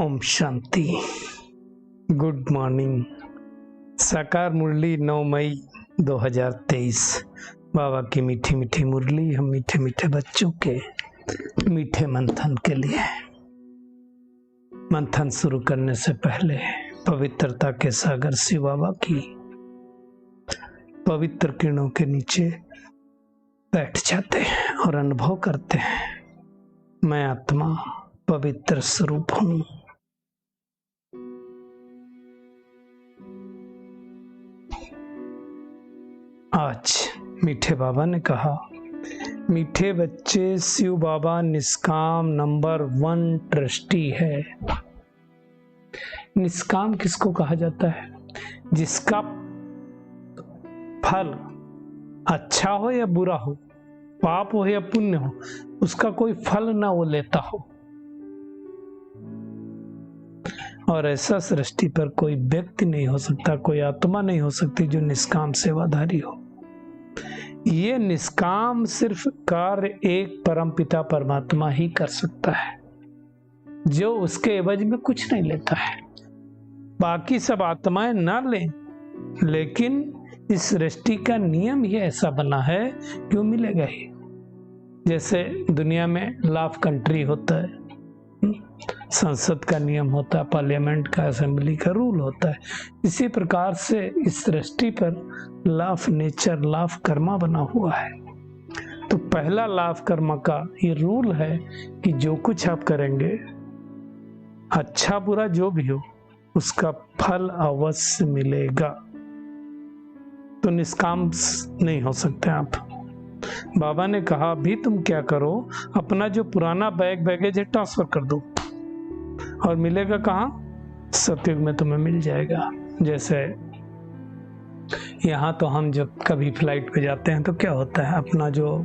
Om Shanti. Good morning. साकार मुरली 9 मई 2023। बाबा की मीठी मीठी मुरली हम मीठे मीठे बच्चों के मीठे मंथन के लिए। मंथन शुरू करने से पहले पवित्रता के सागर शिव बाबा की पवित्र किरणों के नीचे बैठ जाते हैं और अनुभव करते हैं, मैं आत्मा पवित्र स्वरूप हूं। आज मीठे बाबा ने कहा, मीठे बच्चे, शिव बाबा निष्काम नंबर 1 ट्रस्टी है। निष्काम किसको कहा जाता है? जिसका फल अच्छा हो या बुरा हो, पाप हो या पुण्य हो, उसका कोई फल ना वो लेता हो। और ऐसा सृष्टि पर कोई व्यक्ति नहीं हो सकता, कोई आत्मा नहीं हो सकती जो निष्काम सेवाधारी हो। ये निष्काम सिर्फ कार्य एक परमपिता परमात्मा ही कर सकता है, जो उसके एवज में कुछ नहीं लेता है। बाकी सब आत्माएं ना लें, लेकिन इस सृष्टि का नियम ही ऐसा बना है कि वो मिलेगा ही। जैसे दुनिया में लॉ ऑफ कंट्री होता है, संसद का नियम होता है, पार्लियामेंट का, असेंबली का रूल होता है, इसी प्रकार से इस सृष्टि पर law of nature, law of Karma बना हुआ है। तो पहला लॉ ऑफ कर्मा का ये रूल है कि जो कुछ आप करेंगे, अच्छा बुरा जो भी हो, उसका फल अवश्य मिलेगा। तो निष्काम नहीं हो सकते आप। बाबा ने कहा, अभी तुम क्या करो, अपना जो पुराना बैगेज है ट्रांसफर कर दो, और मिलेगा कहाँ? सतयुग में तुम्हें मिल जाएगा। जैसे यहाँ तो हम जब कभी फ्लाइट पे जाते हैं तो क्या होता है, अपना जो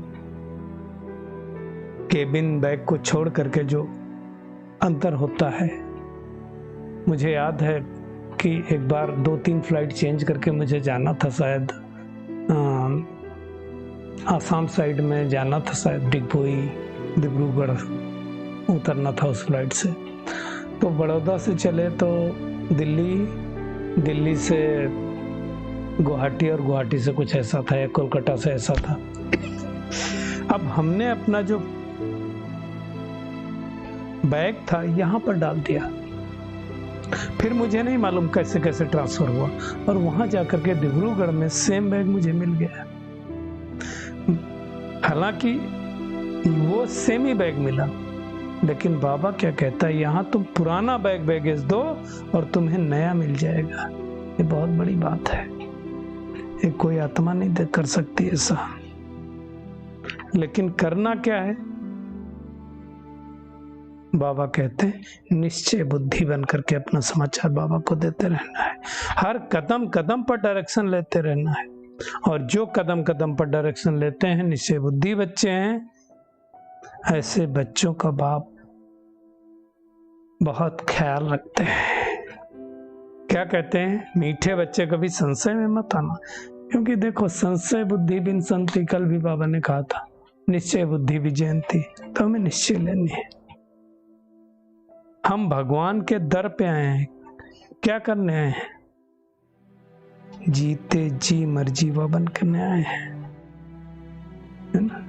केबिन बैग को छोड़ करके जो अंतर होता है, मुझे याद है कि एक बार 2-3 फ्लाइट चेंज करके मुझे जाना था, शायद आसाम साइड में जाना था, शायद डिब्रूगढ़ उतरना था उस फ्लाइट से। तो बड़ौदा से चले तो दिल्ली से गुवाहाटी, और गुवाहाटी से कुछ ऐसा था, या कोलकाता से ऐसा था। अब हमने अपना जो बैग था यहाँ पर डाल दिया, फिर मुझे नहीं मालूम कैसे कैसे ट्रांसफर हुआ, और वहां जाकर के डिब्रूगढ़ में सेम बैग मुझे मिल गया। हालांकि वो सेम ही बैग मिला, लेकिन बाबा क्या कहता है, यहाँ तुम पुराना बैगेज दो और तुम्हें नया मिल जाएगा। ये बहुत बड़ी बात है, ये कोई आत्मा नहीं कर सकती ऐसा। लेकिन करना क्या है? बाबा कहते हैं निश्चय बुद्धि बन करके अपना समाचार बाबा को देते रहना है। हर कदम कदम पर डायरेक्शन लेते रहना है, और जो कदम कदम पर डायरेक्शन लेते हैं, निश्चय बुद्धि बच्चे हैं, ऐसे बच्चों का बाप बहुत ख्याल रखते हैं। क्या कहते हैं? मीठे बच्चे कभी संशय में मत आना, क्योंकि देखो, संशय बुद्धि बिन संति, कल भी बाबा ने कहा था, निश्चय बुद्धि भी जयंती। तो हमें निश्चय लेनी है। हम भगवान के दर पे आए हैं, क्या करने आए हैं? जीते जी मर्जी बन करने आए हैं, है ना?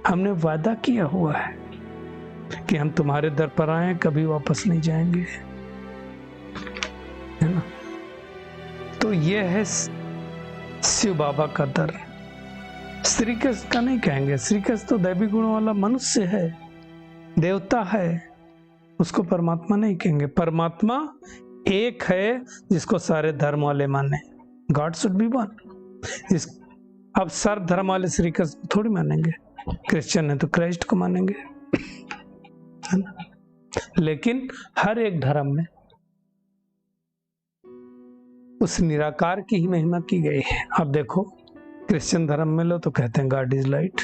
हमने वादा किया हुआ है कि हम तुम्हारे दर पर आए, कभी वापस नहीं जाएंगे, है ना? तो ये है शिव बाबा का दर। श्री कृष्ण का नहीं कहेंगे, श्री कृष्ण तो दैवी गुणों वाला मनुष्य है, देवता है, उसको परमात्मा नहीं कहेंगे। परमात्मा एक है जिसको सारे धर्म वाले माने, गॉड शुड बी वन। अब सर्व धर्म वाले श्री कृष्ण थोड़ी मानेंगे, क्रिश्चियन है तो क्राइस्ट को मानेंगे, है ना? लेकिन हर एक धर्म में उस निराकार की ही महिमा की गई है। अब देखो, क्रिश्चियन धर्म में लो तो कहते हैं गॉड इज लाइट,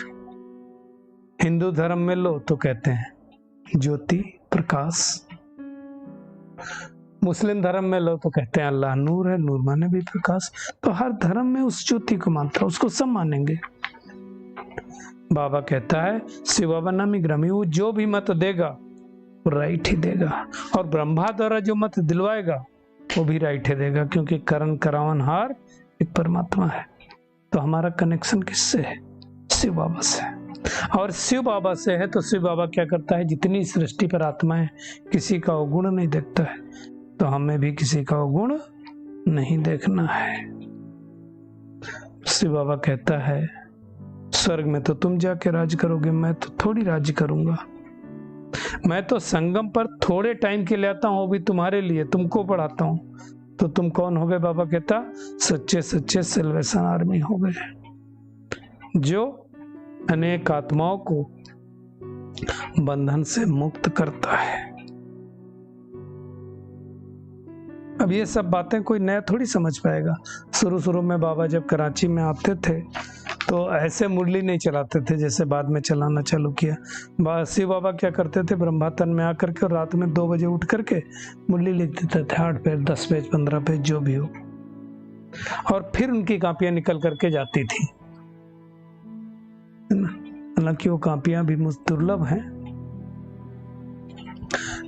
हिंदू धर्म में लो तो कहते हैं ज्योति, प्रकाश, मुस्लिम धर्म में लो तो कहते हैं अल्लाह नूर है, नूर माने भी प्रकाश। तो हर धर्म में उस ज्योति को मानता है, उसको सब मानेंगे। बाबा कहता है, शिव बाबा नामी ग्रामी, वो जो भी मत देगा वो राइट ही देगा, और ब्रह्मा द्वारा जो मत दिलवाएगा वो भी राइट ही देगा, क्योंकि करण करावनहार एक परमात्मा है। तो हमारा कनेक्शन किससे है? शिव बाबा से। और शिव बाबा से है तो शिव बाबा क्या करता है, जितनी सृष्टि पर आत्माएं, किसी का अवगुण नहीं देखता है, तो हमें भी किसी का अवगुण नहीं देखना है। शिव बाबा कहता है स्वर्ग में तो तुम जाके राज करोगे, मैं तो थोड़ी राज करूंगा, मैं तो संगम पर थोड़े टाइम के लिए आता हूं, वो भी तुम्हारे लिए, तुमको पढ़ाता हूं। तो तुम कौन हो गए? बाबा कहता सच्चे सच्चे सेल्वेशन आर्मी हो गए, जो अनेक आत्माओं को बंधन से मुक्त करता है। अब ये सब बातें कोई नया थोड़ी समझ पाएगा। शुरू में बाबा जब कराची में आते थे तो ऐसे मुरली नहीं चलाते थे जैसे बाद में चलाना चालू किया। शिव बाबा क्या करते थे, ब्रह्मातन में आकर के और रात में 2 बजे उठ करके मुरली लिख देते थे, 8 पेज 10 पेज 15 पेज जो भी हो, और फिर उनकी कापियां निकल करके जाती थी। हालांकि वो कापियां भी दुर्लभ हैं।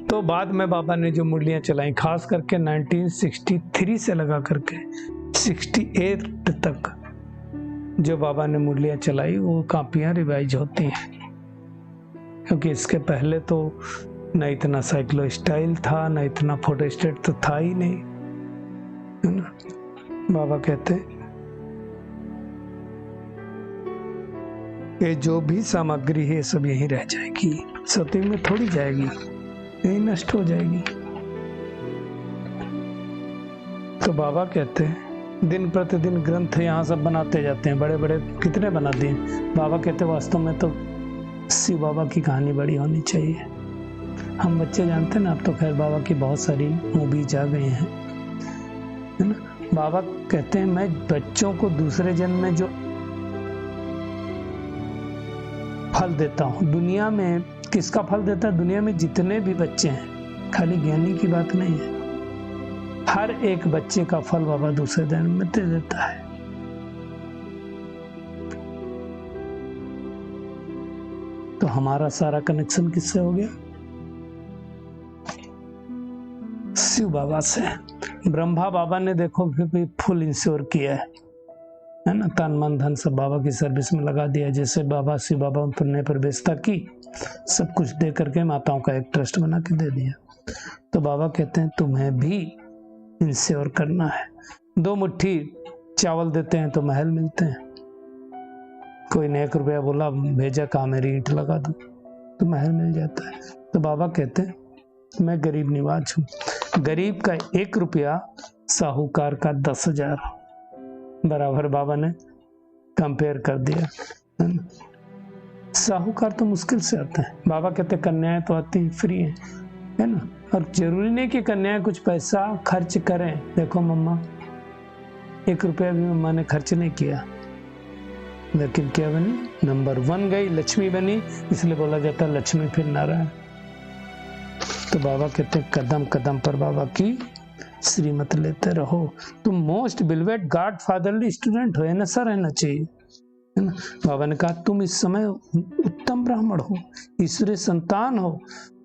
तो बाद में बाबा ने जो मुरलियां चलाई, खास करके 1963 से लगा करके 68 तक जो बाबा ने मुरलियां चलाई, वो कापियां रिवाइज होती हैं, क्योंकि इसके पहले तो न इतना साइक्लो स्टाइल था, न इतना फोटोस्टेट तो था ही नहीं, है ना। बाबा कहते ये जो भी सामग्री है सब यहीं रह जाएगी, सतयुग में थोड़ी जाएगी, यही नष्ट हो जाएगी। तो बाबा कहते हैं दिन प्रतिदिन ग्रंथ यहाँ सब बनाते जाते हैं, बड़े बड़े कितने बना दिए। बाबा कहते वास्तव में तो शिव बाबा की कहानी बड़ी होनी चाहिए। हम बच्चे जानते हैं ना, अब तो खैर बाबा की बहुत सारी मूवीज आ गई हैं, है ना। बाबा कहते हैं मैं बच्चों को दूसरे जन्म में जो फल देता हूँ, दुनिया में किसका फल देता है? दुनिया में जितने भी बच्चे हैं, खाली ज्ञानी की बात नहीं है, हर एक बच्चे का फल बाबा दूसरे जन्म में दे देता है। तो हमारा सारा कनेक्शन किससे हो गया? शिव बाबा से। ब्रह्मा बाबा ने देखो भी फुल इंश्योर किया है ना, तन मन धन सब बाबा की सर्विस में लगा दिया। जैसे बाबा शिव बाबा ने प्रवेशता की, सब कुछ दे करके माताओं का एक ट्रस्ट बना के दे दिया। तो बाबा कहते हैं तुम्हें भी इंश्योर करना है। 2 मुट्ठी चावल देते हैं तो महल मिलते हैं। कोई ने 1 रुपया बोला भेजा, कहा मेरी ईंट लगा दो, तो महल मिल जाता है। तो बाबा कहते हैं मैं गरीब निवाज हूँ, गरीब का 1 रुपया साहूकार का 10,000 बराबर बाबा ने कंपेयर कर दिया। साहूकार तो मुश्किल से आते हैं, बाबा कहते कन्याएं तो आती हैं फ्री है ना। और जरूरी नहीं कि कन्याएं कुछ पैसा खर्च करें। देखो मम्मा 1 रुपया भी मम्मा ने खर्च नहीं किया, लेकिन क्या बनी? नंबर 1 गई, लक्ष्मी बनी। इसलिए बोला जाता है लक्ष्मी फिर नारायण। तो बाबा कहते हैं कदम कदम पर बाबा की श्रीमत लेते रहो। तुम most beloved God fatherly student हो, ऐसा रहना चाहिए, है ना। बाबा ने कहा तुम इस समय उत्तम ब्राह्मण हो, ईश्वरीय संतान हो।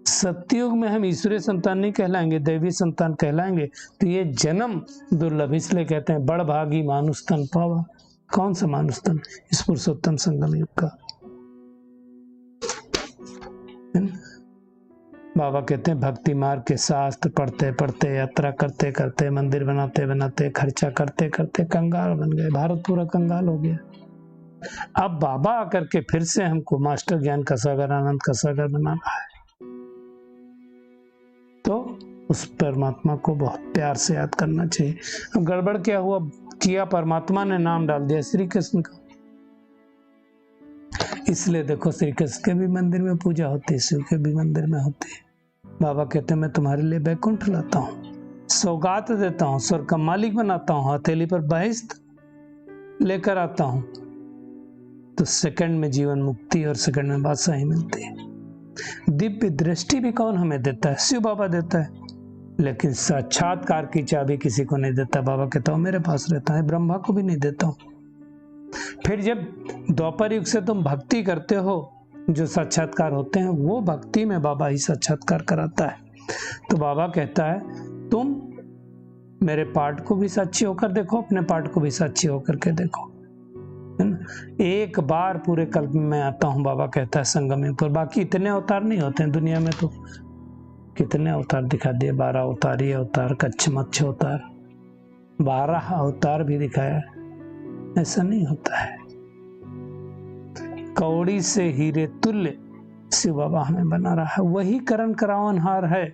सत्युग में हम ईश्वरीय संतान नहीं कहलाएंगे, देवी संतान कहलाएंगे। तो ये जन्म दुर्लभ, इसलिए कहते हैं बड़ भागी मानुष तन पावा। कौन सा मानुष तन? इस पुरुषोत्तम संगम युग का। बाबा कहते हैं भक्ति मार्ग के शास्त्र पढ़ते पढ़ते, यात्रा करते करते, मंदिर बनाते बनाते, खर्चा करते करते कंगाल बन गए। भारत पूरा कंगाल हो गया। अब बाबा आकर के फिर से हमको मास्टर ज्ञान का सागर, आनंद का सागर बनाना है। तो उस परमात्मा को बहुत प्यार से याद करना चाहिए। अब गड़बड़ क्या हुआ, किया परमात्मा ने नाम डाल दिया श्री कृष्ण का। इसलिए देखो श्री कृष्ण के भी मंदिर में पूजा होती है, शिव के भी मंदिर में होती है। बाबा कहते हैं मैं तुम्हारे लिए बैकुंठ लाता हूँ, सौगात देता हूँ, स्वर्ग का मालिक बनाता हूँ, हथेली पर बहिष्ठ लेकर आता हूँ। तो सेकंड में जीवन मुक्ति और सेकंड में बादशाही मिलती है। दिव्य दृष्टि भी कौन हमें देता है? शिव बाबा देता है, लेकिन साक्षात्कार की चाबी किसी को नहीं देता। बाबा कहता हूँ मेरे पास रहता है, ब्रह्मा को भी नहीं देता हूँ। फिर जब द्वापर युग से तुम भक्ति करते हो, जो साक्षात्कार होते हैं वो भक्ति में बाबा ही साक्षात्कार कराता है। तो बाबा कहता है तुम मेरे पाठ को भी साक्षी होकर देखो, अपने पाठ को भी साक्षी होकर के देखो, है ना। एक बार पूरे कल्प में आता हूँ, बाबा कहता है संगम पर, बाकी इतने अवतार नहीं होते हैं दुनिया में। तो कितने अवतार दिखा दिए, 12 अवतारी अवतार, कच्छ मच्छ अवतार, 12 अवतार भी दिखाया। ऐसा नहीं होता है। कौड़ी से हीरे तुल्य शिव बाबा हमें बना रहा है, वही करण करावनहार है।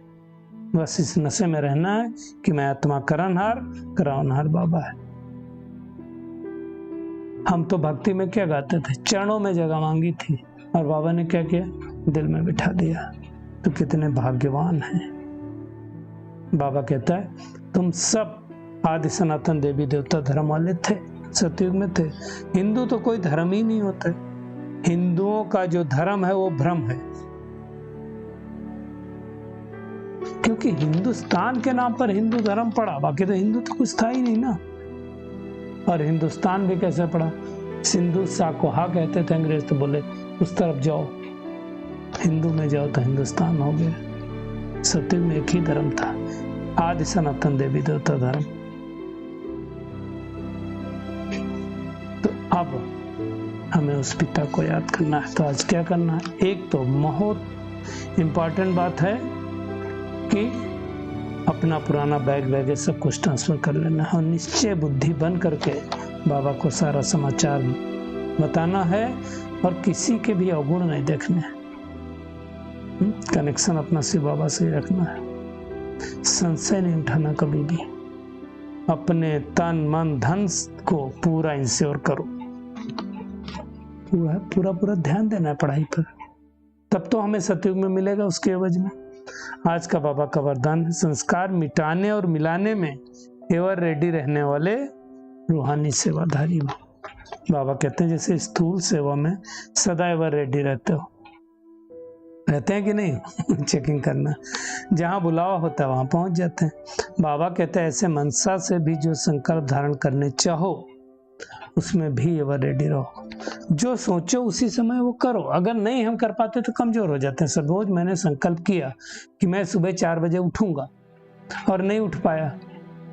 बस इस नशे में रहना है कि मैं आत्मा करणहार, करावनहार बाबा है। हम तो भक्ति में क्या गाते थे, चरणों में जगह मांगी थी, और बाबा ने क्या किया, दिल में बिठा दिया। तो कितने भाग्यवान हैं। बाबा कहता है तुम सब आदि सनातन देवी देवता धर्म वाले थे, सतयुग में थे। हिंदू तो कोई धर्म ही नहीं होता है। हिंदुओं का जो धर्म है वो भ्रम है, क्योंकि हिंदुस्तान के नाम पर हिंदू धर्म पड़ा, बाकी तो हिंदू तो कुछ था ही नहीं ना। और हिंदुस्तान भी कैसे पड़ा, सिंधु साकोहा कहते थे अंग्रेज, तो बोले उस तरफ जाओ, हिंदू में जाओ तो हिंदुस्तान हो गया। सतयुग में एक ही धर्म था, आदि सनातन देवी देवता धर्म। तो अब हमें उस पिता को याद करना है। तो आज क्या करना है, एक तो बहुत इंपॉर्टेंट बात है कि अपना पुराना बैग वैग सब कुछ ट्रांसफर कर लेना है, और निश्चय बुद्धि बन करके बाबा को सारा समाचार बताना है, और किसी के भी अवगुण नहीं देखने हैं। कनेक्शन अपना शिव बाबा से रखना है, संशय नहीं उठाना कभी भी। अपने तन मन धन को पूरा इंश्योर करो, पूरा ध्यान देना है पढ़ाई पर, तब तो हमें सतयुग में मिलेगा उसके एवज में। आज का बाबा का वरदान है, संस्कार मिटाने और मिलाने में एवर रेडी रहने वाले रूहानी सेवाधारी हो। बाबा कहते हैं जैसे स्थूल सेवा में सदा एवर रेडी रहते हो, रहते हैं कि नहीं चेकिंग करना, जहां बुलावा होता है वहां पहुंच जाते हैं। बाबा कहते हैं ऐसे मनसा से भी जो संकल्प धारण करने चाहो उसमें भी एवर रेडी रहो। जो सोचो उसी समय वो करो। अगर नहीं हम कर पाते तो कमजोर हो जाते हैं। सपोज मैंने संकल्प किया कि मैं सुबह 4 बजे उठूंगा और नहीं उठ पाया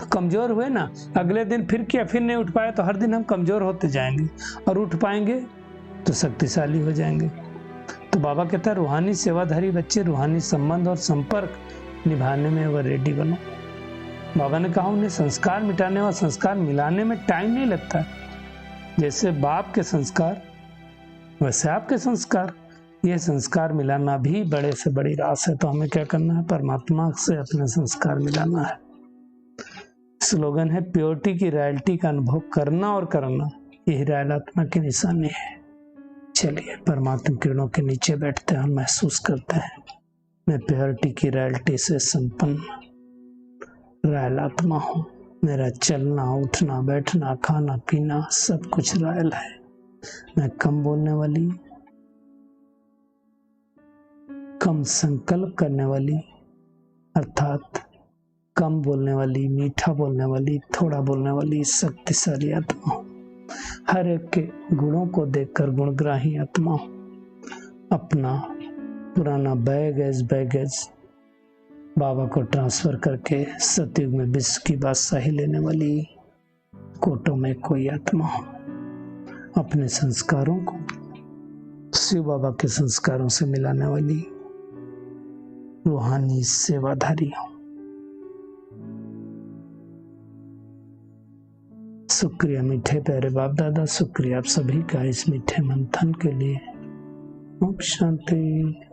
तो कमजोर हुए ना। अगले दिन फिर किया, फिर नहीं उठ पाया, तो हर दिन हम कमजोर होते जाएंगे, और उठ पाएंगे तो शक्तिशाली हो जाएंगे। तो बाबा कहता है रूहानी सेवाधारी बच्चे रूहानी संबंध और संपर्क निभाने में वो रेडी बनो। बाबा ने कहा उन्हें संस्कार मिटाने और संस्कार मिलाने में टाइम नहीं लगता है। जैसे बाप के संस्कार वैसे आपके संस्कार, ये संस्कार मिलाना भी बड़े से बड़ी रास है। तो हमें क्या करना है, परमात्मा से अपने संस्कार मिलाना है। स्लोगन है प्योरिटी की रॉयल्टी का अनुभव करना और करना, यही रॉयल आत्मा की निशानी है। चलिए परमात्मा किरणों के नीचे बैठते हैं और महसूस करते हैं मैं प्योरिटी की रॉयल्टी से संपन्न रॉयल आत्मा हूँ। मेरा चलना उठना बैठना खाना पीना सब कुछ रॉयल है। मैं कम बोलने वाली, कम संकल्प करने वाली, अर्थात कम बोलने वाली, मीठा बोलने वाली, थोड़ा बोलने वाली शक्तिशाली आत्मा हूँ। हर एक के गुणों को देखकर गुणग्राही आत्मा हूँ। अपना पुराना बैगेज बाबा को ट्रांसफर करके सतयुग में विश्व की बादशाही लेने वाली कोटों में कोई आत्मा हो। अपने संस्कारों को शिव बाबा के संस्कारों से मिलाने वाली रूहानी सेवाधारी हो। शुक्रिया मीठे प्यारे बाप दादा, शुक्रिया आप सभी का इस मीठे मंथन के लिए। ओम शांति।